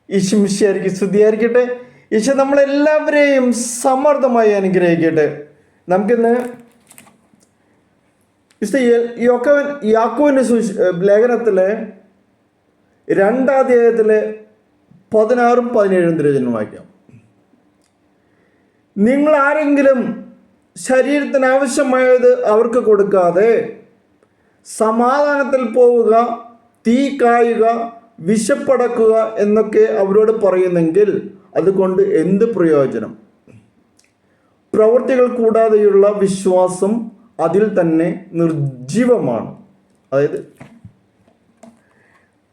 ഈശോമിശിഹായ്ക്ക് സ്തുതിയായിരിക്കട്ടെ. ഈശോ നമ്മളെല്ലാവരെയും സമർത്ഥമായി അനുഗ്രഹിക്കട്ടെ. നമുക്കിന്ന് യാക്കോബിൻ്റെ ലേഖനത്തിലെ 2-ാം അധ്യായത്തിലെ 16-ഉം 17-ഉം തിരുവചനം വായിക്കാം. നിങ്ങൾ ആരെങ്കിലും ശരീരത്തിന് ആവശ്യമായത് അവർക്ക് കൊടുക്കാതെ സമാധാനത്തിൽ പോവുക, തീ കായുക, വിശപ്പടക്കുക എന്നൊക്കെ അവരോട് പറയുന്നെങ്കിൽ അതുകൊണ്ട് എന്ത് പ്രയോജനം? പ്രവൃത്തികൾ കൂടാതെയുള്ള വിശ്വാസം അതിൽ തന്നെ നിർജീവമാണ്. അതായത്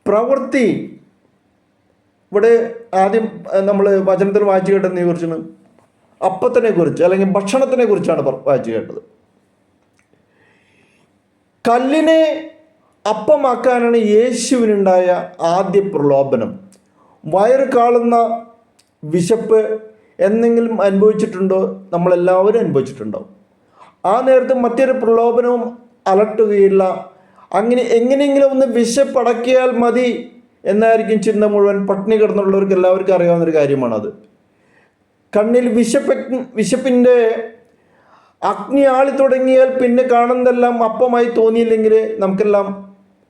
പ്രവൃത്തി, ഇവിടെ ആദ്യം നമ്മൾ വചനത്തിൽ വായിച്ചു കേട്ടതിനെ കുറിച്ചാണ്, അപ്പത്തിനെ കുറിച്ച് അല്ലെങ്കിൽ ഭക്ഷണത്തിനെ കുറിച്ചാണ് വായിച്ചു കേട്ടത്. കല്ലിനെ അപ്പമാക്കാനാണ് യേശുവിനുണ്ടായ ആദ്യ പ്രലോഭനം. വയറ് കാളുന്ന വിശപ്പ് എന്തെങ്കിലും അനുഭവിച്ചിട്ടുണ്ടോ? നമ്മളെല്ലാവരും അനുഭവിച്ചിട്ടുണ്ടാവും. ആ നേരത്ത് മറ്റൊരു പ്രലോഭനവും അലട്ടുകയില്ല. അങ്ങനെ എങ്ങനെയെങ്കിലും ഒന്ന് വിശപ്പടക്കിയാൽ മതി എന്നായിരിക്കും ചിന്ത മുഴുവൻ. പട്ടിണി കിടന്നുള്ളവർക്ക് എല്ലാവർക്കും അറിയാവുന്നൊരു കാര്യമാണത്. കണ്ണിൽ വിശപ്പിൻ്റെ അഗ്നി ആളി തുടങ്ങിയാൽ പിന്നെ കാണുന്നതെല്ലാം അപ്പമായി തോന്നിയില്ലെങ്കിൽ നമുക്കെല്ലാം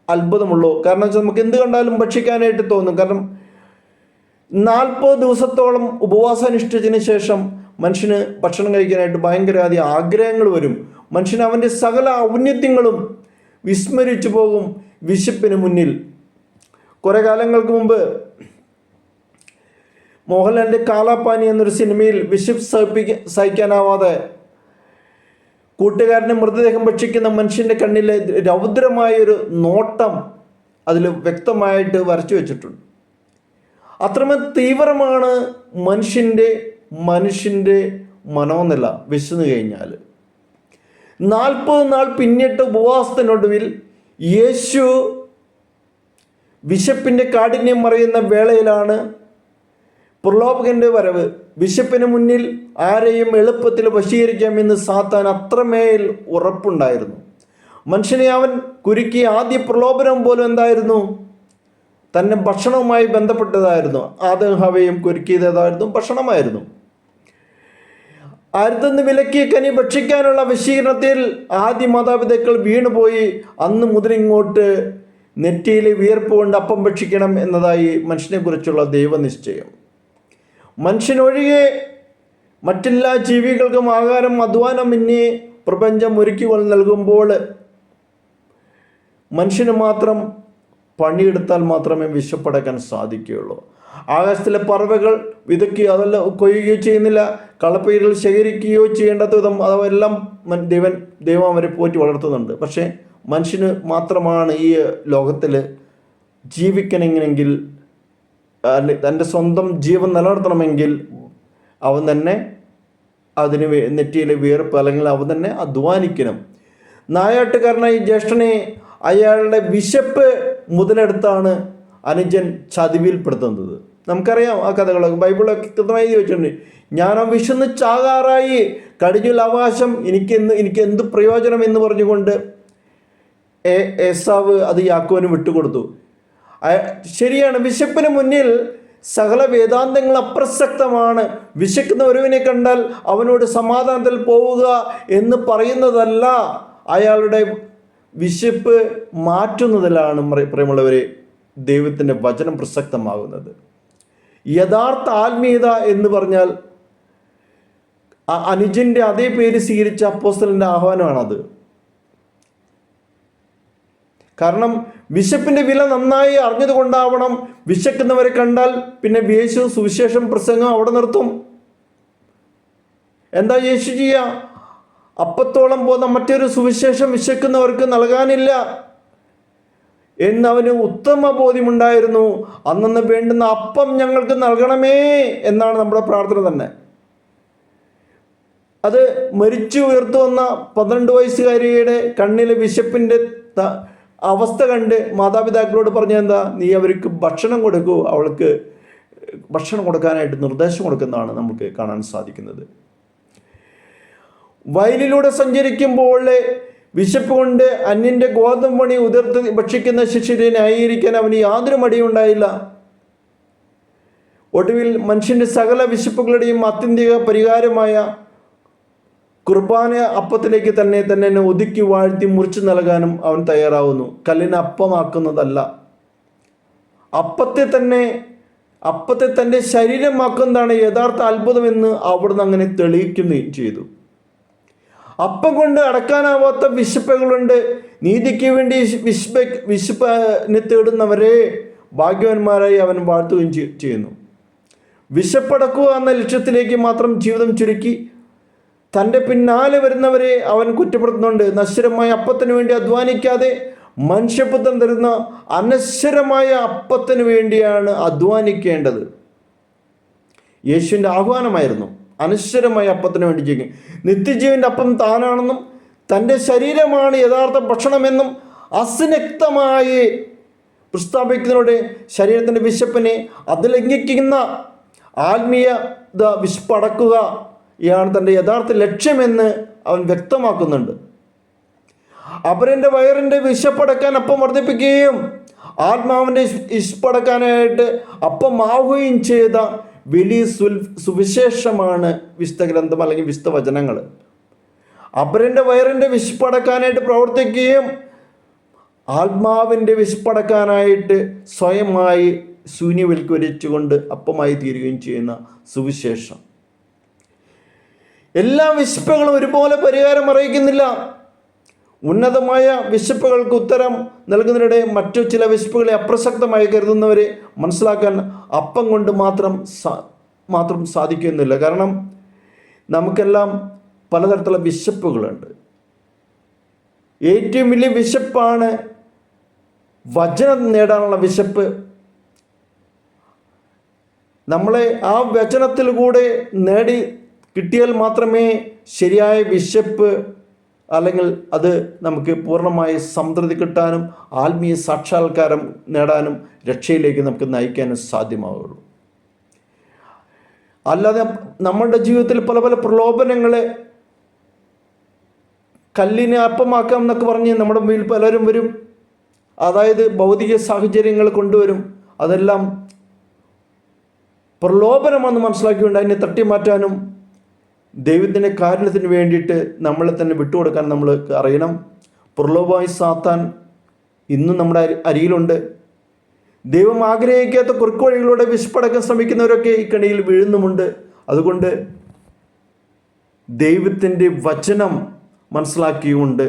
അത്ഭുതമുള്ളൂ. കാരണം വെച്ചാൽ നമുക്ക് എന്ത് കണ്ടാലും ഭക്ഷിക്കാനായിട്ട് തോന്നും. കാരണം 40 ദിവസത്തോളം ഉപവാസാനുഷ്ഠിച്ചതിന് ശേഷം മനുഷ്യന് ഭക്ഷണം കഴിക്കാനായിട്ട് ഭയങ്കര ആഗ്രഹങ്ങൾ വരും. മനുഷ്യന് അവൻ്റെ സകല ഔന്നത്യങ്ങളും വിസ്മരിച്ചു പോകും വിശപ്പിന് മുന്നിൽ. കുറേ കാലങ്ങൾക്ക് മുമ്പ് മോഹൻലാലിൻ്റെ കാലാപാനി എന്നൊരു സിനിമയിൽ വിശപ്പ് സഹിക്കാനാവാതെ കൂട്ടുകാരൻ്റെ മൃതദേഹം ഭക്ഷിക്കുന്ന മനുഷ്യൻ്റെ കണ്ണിലെ രൗദ്രമായൊരു നോട്ടം അതിൽ വ്യക്തമായിട്ട് വരച്ചു വെച്ചിട്ടുണ്ട്. അത്രമേൽ തീവ്രമാണ് മനുഷ്യൻ്റെ മനോനില വിശന്നു കഴിഞ്ഞാൽ. 40 നാൾ പിന്നിട്ട് ഉപവാസത്തിനൊടുവിൽ യേശു വിശപ്പിൻ്റെ കാഠിന്യം മറിയുന്ന വേളയിലാണ് പ്രലോഭകൻ്റെ വരവ്. വിശപ്പിന് മുന്നിൽ ആരെയും എളുപ്പത്തിൽ വശീകരിക്കാമെന്ന് സാത്താൻ അത്രമേൽ ഉറപ്പുണ്ടായിരുന്നു. മനുഷ്യനെ അവൻ കുരുക്കിയ ആദ്യ പ്രലോഭനം പോലും എന്തായിരുന്നു? തന്നെ ഭക്ഷണവുമായി ബന്ധപ്പെട്ടതായിരുന്നു. ആദവും ഹവ്വയും കുരുക്കിയതായിരുന്നു ഭക്ഷണമായിരുന്നു. അരുതെന്ന് വിലക്കിയ കനി ഭക്ഷിക്കാനുള്ള വശീകരണത്തിൽ ആദ്യ മാതാപിതാക്കൾ വീണുപോയി. അന്ന് മുതലിങ്ങോട്ട് നെറ്റിയിൽ വിയർപ്പ് കൊണ്ട് അപ്പം ഭക്ഷിക്കണം എന്നതായി മനുഷ്യനെക്കുറിച്ചുള്ള ദൈവനിശ്ചയം. മനുഷ്യനൊഴികെ മറ്റെല്ലാ ജീവികൾക്കും ആഹാരം അധ്വാനമിന്യേ പ്രപഞ്ചം ഒരുക്കിക്കൊണ്ട് നൽകുമ്പോൾ മനുഷ്യന് മാത്രം പണിയെടുത്താൽ മാത്രമേ വിശപ്പടക്കാൻ സാധിക്കുകയുള്ളൂ. ആകാശത്തിലെ പറവകൾ വിതയ്ക്കുകയോ അതെല്ലാം കൊയ്യുകയോ ചെയ്യുന്നില്ല. കളപ്പയിലുകൾ ശേഖരിക്കുകയോ ചെയ്യേണ്ടാത്ത വിധം അതെല്ലാം ദൈവം അവരെ പോറ്റി വളർത്തുന്നുണ്ട്. പക്ഷേ മനുഷ്യന് മാത്രമാണ് ഈ ലോകത്തിൽ ജീവിക്കണമെങ്കിൽ, തൻ്റെ സ്വന്തം ജീവൻ നിലനിർത്തണമെങ്കിൽ അവൻ തന്നെ അതിന് നെറ്റിയിലെ വിയർപ്പ് അല്ലെങ്കിൽ അവൻ തന്നെ അധ്വാനിക്കണം. നായാട്ടുകാരനായി ജ്യേഷ്ഠനെ അയാളുടെ വിശപ്പ് മുതലെടുത്താണ് അനുജൻ ചതിവിൽപ്പെടുത്തുന്നത്. നമുക്കറിയാം ആ കഥകളൊക്കെ, ബൈബിളൊക്കെ കൃത്യമായി ചോദിച്ചിട്ടുണ്ട്. ഞാനോ വിശന്ന് ചാകാറായി, കഴിഞ്ഞുള്ള അവകാശം എനിക്ക് എന്ത് പ്രയോജനം എന്ന് പറഞ്ഞുകൊണ്ട് ഏസാവ് അത് യാക്കോബിന് വിട്ടുകൊടുത്തു. ശരിയാണ്, വിശപ്പിന് മുന്നിൽ സകല വേദാന്തങ്ങൾ അപ്രസക്തമാണ്. വിശക്കുന്ന ഒരുവിനെ കണ്ടാൽ അവനോട് സമാധാനത്തിൽ പോവുക എന്ന് പറയുന്നതല്ല, അയാളുടെ വിശപ്പ് മാറ്റുന്നതിലാണ് പ്രിയമുള്ളവരെ ദൈവത്തിൻ്റെ വചനം പ്രസക്തമാകുന്നത്. യഥാർത്ഥ ആത്മീയത എന്ന് പറഞ്ഞാൽ അനുജൻ്റെ അതേ പേര് സ്വീകരിച്ച അപ്പോസ്തലൻ്റെ ആഹ്വാനമാണത്. കാരണം വിശപ്പിൻ്റെ വില നന്നായി അറിഞ്ഞതുകൊണ്ടാവണം വിശക്കുന്നവരെ കണ്ടാൽ പിന്നെ യേശു സുവിശേഷം പ്രസംഗം അവിടെ നിർത്തും. എന്താ യേശു ചെയ്യുക? അപ്പത്തോളം പോകുന്ന മറ്റൊരു സുവിശേഷം വിശക്കുന്നവർക്ക് നൽകാനില്ല എന്നവന് ഉത്തമ ബോധ്യമുണ്ടായിരുന്നു. അന്നന്ന് വേണ്ടുന്ന അപ്പം ഞങ്ങൾക്ക് നൽകണമേ എന്നാണ് നമ്മുടെ പ്രാർത്ഥന തന്നെ. അത് മരിച്ചു ഉയർത്തു വന്ന 12 വയസ്സുകാരിയുടെ കണ്ണിലെ വിശപ്പിൻ്റെ അവസ്ഥ കണ്ട് മാതാപിതാക്കളോട് പറഞ്ഞെന്താ, നീ അവർക്ക് ഭക്ഷണം കൊടുക്കൂ. അവൾക്ക് ഭക്ഷണം കൊടുക്കാനായിട്ട് നിർദ്ദേശം കൊടുക്കുന്നതാണ് നമുക്ക് കാണാൻ സാധിക്കുന്നത്. വയലിലൂടെ സഞ്ചരിക്കുമ്പോൾ വിശപ്പ് കൊണ്ട് അന്യൻ്റെ ഗോതമ്പ് മണി ഉതിർത്ത് ഭക്ഷിക്കുന്ന ശിഷ്യരെ ന്യായീകരിക്കാൻ അവന് യാതൊരു മടിയുണ്ടായില്ല. ഒടുവിൽ മനുഷ്യൻ്റെ സകല വിശപ്പുകളുടെയും ആത്യന്തിക പരിഹാരമായ കുർബാന അപ്പത്തിലേക്ക് തന്നെ ഒതുക്കി വാഴ്ത്തി മുറിച്ചു നൽകാനും അവൻ തയ്യാറാവുന്നു. കല്ലിനെ അപ്പമാക്കുന്നതല്ല, അപ്പത്തെ തൻ്റെ ശരീരമാക്കുന്നതാണ് യഥാർത്ഥ അത്ഭുതമെന്ന് അവിടുന്ന് അങ്ങനെ തെളിയിക്കുകയും ചെയ്തു. അപ്പം കൊണ്ട് അടക്കാനാവാത്ത വിശപ്പുകളുണ്ട്. നീതിക്ക് വേണ്ടി വിശപ്പിനെ തേടുന്നവരെ ഭാഗ്യവാന്മാരായി അവൻ വാഴ്ത്തുകയും ചെയ്യുന്നു. വിശപ്പടക്കുക എന്ന ലക്ഷ്യത്തിലേക്ക് മാത്രം ജീവിതം ചുരുക്കി തൻ്റെ പിന്നാലെ വരുന്നവരെ അവൻ കുറ്റപ്പെടുത്തുന്നുണ്ട്. നശ്വരമായ അപ്പത്തിന് വേണ്ടി അധ്വാനിക്കാതെ മനുഷ്യപുത്രൻ തരുന്ന അനശ്വരമായ അപ്പത്തിന് വേണ്ടിയാണ് അധ്വാനിക്കേണ്ടത്. യേശുവിൻ്റെ ആഹ്വാനമായിരുന്നു അനശ്വരമായ അപ്പത്തിന് വേണ്ടി ജീവിക്കും. നിത്യജീവൻ്റെ അപ്പം താനാണെന്നും തൻ്റെ ശരീരമാണ് യഥാർത്ഥ ഭക്ഷണമെന്നും അസന്നിഗ്ധമായി പ്രസ്താവിക്കുന്നതോടെ ശരീരത്തിൻ്റെ വിശപ്പിനെ അതിലംഘിക്കുന്ന ആത്മീയത വിശപ്പടക്കുകയാണ് തൻ്റെ യഥാർത്ഥ ലക്ഷ്യമെന്ന് അവൻ വ്യക്തമാക്കുന്നുണ്ട്. അപരൻ്റെ വയറിൻ്റെ വിശപ്പടക്കാൻ അപ്പം വർദ്ധിപ്പിക്കുകയും ആത്മാവിൻ്റെ വിശപ്പടക്കാനായിട്ട് അപ്പമാവുകയും ചെയ്ത വലിയ സുവിശേഷമാണ് വിശുദ്ധ ഗ്രന്ഥം അല്ലെങ്കിൽ വിശുദ്ധ വചനങ്ങൾ. അപരൻ്റെ വയറിൻ്റെ വിശപ്പടക്കാനായിട്ട് പ്രവർത്തിക്കുകയും ആത്മാവിൻ്റെ വിശപ്പടക്കാനായിട്ട് സ്വയമായി ശൂന്യവൽക്കരിച്ചുകൊണ്ട് അപ്പമായി തീരുകയും ചെയ്യുന്ന സുവിശേഷം. എല്ലാ വിശപ്പുകളും ഒരുപോലെ പരിഹാരം അറിയിക്കുന്നില്ല. ഉന്നതമായ വിശപ്പുകൾക്ക് ഉത്തരം നൽകുന്നതിനിടെ മറ്റു ചില വിശപ്പുകളെ അപ്രസക്തമായി കരുതുന്നവരെ മനസ്സിലാക്കാൻ അപ്പം കൊണ്ട് മാത്രം സാധിക്കുന്നില്ല. കാരണം നമുക്കെല്ലാം പലതരത്തിലുള്ള വിശപ്പുകളുണ്ട്. ഏറ്റവും വലിയ വിശപ്പാണ് വചനം നേടാനുള്ള വിശപ്പ്. നമ്മളെ ആ വചനത്തിലൂടെ നേടി കിട്ടിയാൽ മാത്രമേ ശരിയായ വിശപ്പ് അല്ലെങ്കിൽ അത് നമുക്ക് പൂർണ്ണമായ സംതൃപ്തി കിട്ടാനും ആത്മീയ സാക്ഷാത്കാരം നേടാനും രക്ഷയിലേക്ക് നമുക്ക് നയിക്കാനും സാധ്യമാവുള്ളൂ. അല്ലാതെ നമ്മളുടെ ജീവിതത്തിൽ പല പല പ്രലോഭനങ്ങളെ കല്ലിനെ അപ്പമാക്കാം എന്നൊക്കെ പറഞ്ഞ് നമ്മുടെ മുമ്പിൽ പലരും വരും. അതായത് ഭൗതിക സാഹചര്യങ്ങൾ കൊണ്ടുവരും. അതെല്ലാം പ്രലോഭനമാണെന്ന് മനസ്സിലാക്കിക്കൊണ്ട് അതിനെ തട്ടിമാറ്റാനും ദൈവത്തിൻ്റെ കാരുണ്യത്തിന് വേണ്ടിയിട്ട് നമ്മളെ തന്നെ വിട്ടുകൊടുക്കാൻ നമ്മൾ അറിയണം. പ്രലോഭമായി സാത്താൻ ഇന്നും നമ്മുടെ അരിയിലുണ്ട്. ദൈവം ആഗ്രഹിക്കാത്ത കുറുക്കു വഴികളിലൂടെ വിശപ്പടക്കാൻ ശ്രമിക്കുന്നവരൊക്കെ ഈ കണിയിൽ വീഴുന്നുമുണ്ട്. അതുകൊണ്ട് ദൈവത്തിൻ്റെ വചനം മനസ്സിലാക്കിയുകൊണ്ട്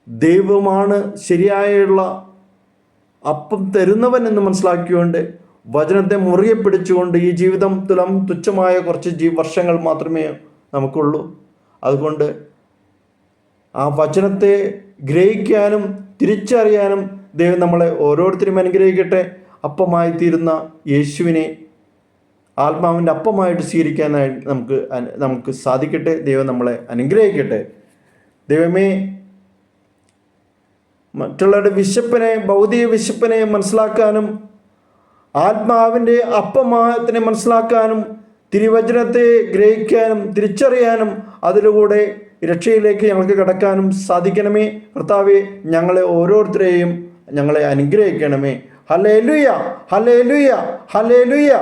ദൈവമാണ് ശരിയായുള്ള അപ്പം തരുന്നവൻ എന്ന് മനസ്സിലാക്കിയുകൊണ്ട് വചനത്തെ മുറുകെ പിടിച്ചുകൊണ്ട് ഈ ജീവിതം തുച്ഛമായ കുറച്ച് വർഷങ്ങൾ മാത്രമേ നമുക്കുള്ളൂ. അതുകൊണ്ട് ആ വചനത്തെ ഗ്രഹിക്കാനും തിരിച്ചറിയാനും ദൈവം നമ്മളെ ഓരോരുത്തരും അനുഗ്രഹിക്കട്ടെ. അപ്പമായി തീരുന്ന യേശുവിനെ ആത്മാവിൻ്റെ അപ്പമായിട്ട് സ്വീകരിക്കാനായി നമുക്ക് സാധിക്കട്ടെ. ദൈവം നമ്മളെ അനുഗ്രഹിക്കട്ടെ. ദൈവമേ, മറ്റുള്ളവരുടെ വിശപ്പിനെ, ഭൗതിക വിശപ്പിനെ മനസ്സിലാക്കാനും ആത്മാവിൻ്റെ അപ്പമായത്തിനെ മനസ്സിലാക്കാനും തിരുവചനത്തെ ഗ്രഹിക്കാനും തിരിച്ചറിയാനും അതിലൂടെ രക്ഷയിലേക്ക് ഞങ്ങൾക്ക് കടക്കാനും സാധിക്കണമേ. കർത്താവേ, ഞങ്ങളെ ഓരോരുത്തരെയും ഞങ്ങളെ അനുഗ്രഹിക്കണമേ. Hallelujah, hallelujah, hallelujah.